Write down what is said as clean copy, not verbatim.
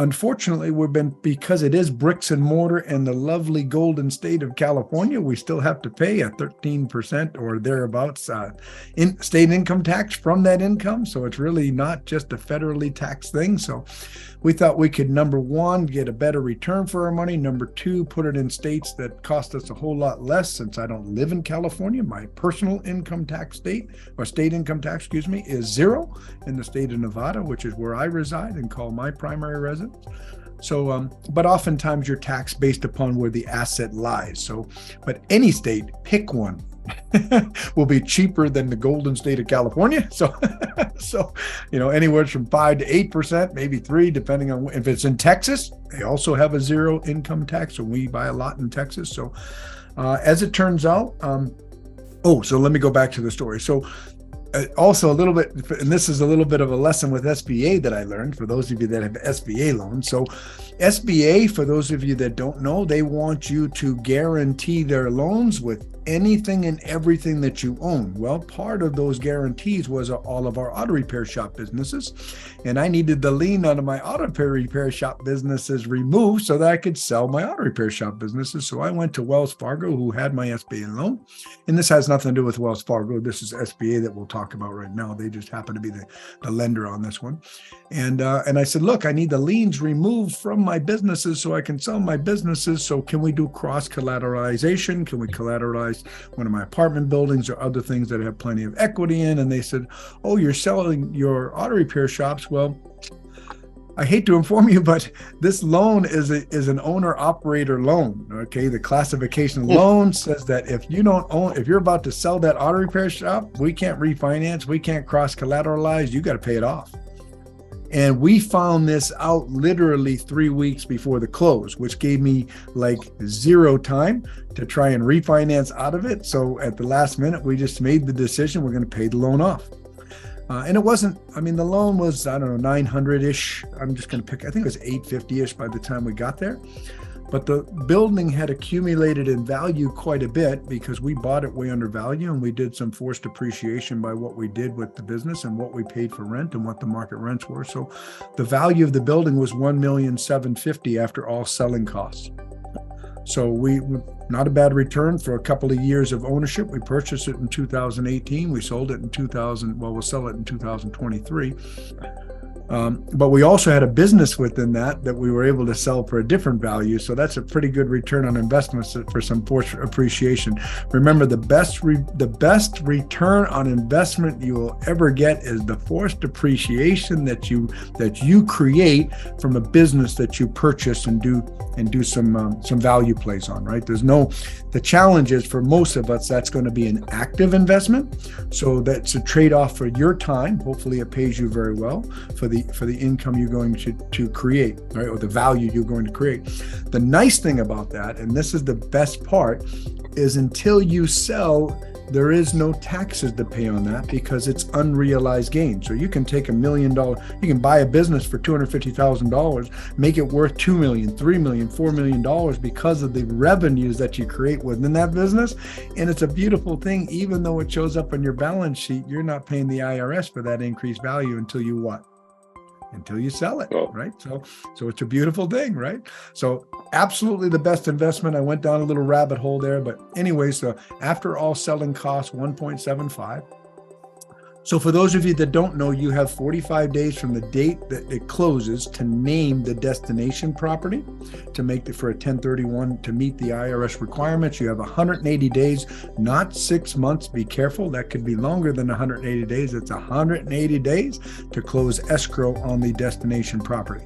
unfortunately, because it is bricks and mortar in the lovely golden state of California, we still have to pay a 13% or thereabouts in state income tax from that income. So it's really not just a federally taxed thing. So we thought we could, number one, get a better return for our money. Number two, put it in states that cost us a whole lot less. Since I don't live in California, my personal income tax state income tax, is zero in the state of Nevada, which is where I reside and call my primary residence. So, but oftentimes you're taxed based upon where the asset lies. So, but any state, pick one, will be cheaper than the golden state of California. So, anywhere from 5 to 8%, maybe 3, depending on if it's in Texas. They also have a zero income tax, so we buy a lot in Texas. So, as it turns out, so let me go back to the story. So, also a little bit, and this is a little bit of a lesson with SBA that I learned for those of you that have SBA loans. So SBA, for those of you that don't know, they want you to guarantee their loans with anything and everything that you own. Well, part of those guarantees was all of our auto repair shop businesses. And I needed the lien on my auto repair shop businesses removed so that I could sell my auto repair shop businesses. So I went to Wells Fargo, who had my SBA loan. And this has nothing to do with Wells Fargo. This is SBA that we'll talk about right now. They just happen to be the lender on this one. And I said, look, I need the liens removed from my businesses so I can sell my businesses. So can we do cross collateralization? Can we collateralize one of my apartment buildings or other things that I have plenty of equity in? And they said, oh, you're selling your auto repair shops. Well, I hate to inform you, but this loan is an owner-operator loan. Okay, the classification loan says that if you're about to sell that auto repair shop, we can't refinance, we can't cross-collateralize. You got to pay it off. And we found this out literally 3 weeks before the close, which gave me like zero time to try and refinance out of it. So at the last minute, we just made the decision we're going to pay the loan off. And it wasn't, the loan was, 900-ish. I'm just going to pick, I think it was 850-ish by the time we got there. But the building had accumulated in value quite a bit because we bought it way under value, and we did some forced appreciation by what we did with the business and what we paid for rent and what the market rents were. So the value of the building was $1,750,000 after all selling costs. So not a bad return for a couple of years of ownership. We purchased it in 2018. We sold it in we'll sell it in 2023. But we also had a business within that we were able to sell for a different value. So that's a pretty good return on investments for some forced appreciation. Remember, the best return on investment you will ever get is the forced appreciation that you create from a business that you purchase and do some value plays on, right? The challenge is for most of us, that's going to be an active investment. So that's a trade-off for your time. Hopefully it pays you very well for the income you're going to create, right? Or the value you're going to create. The nice thing about that, and this is the best part, is until you sell, there is no taxes to pay on that because it's unrealized gain. So you can take $1 million, you can buy a business for $250,000, make it worth $2 million, $3 million, $4 million because of the revenues that you create within that business. And it's a beautiful thing. Even though it shows up on your balance sheet, you're not paying the IRS for that increased value until you what? Until you sell it, right? So it's a beautiful thing, right? So absolutely the best investment. I went down a little rabbit hole there, but anyway, so after all selling costs, 1.75. So for those of you that don't know, you have 45 days from the date that it closes to name the destination property to make it for a 1031 to meet the IRS requirements. You have 180 days, not 6 months. Be careful. That could be longer than 180 days. It's 180 days to close escrow on the destination property.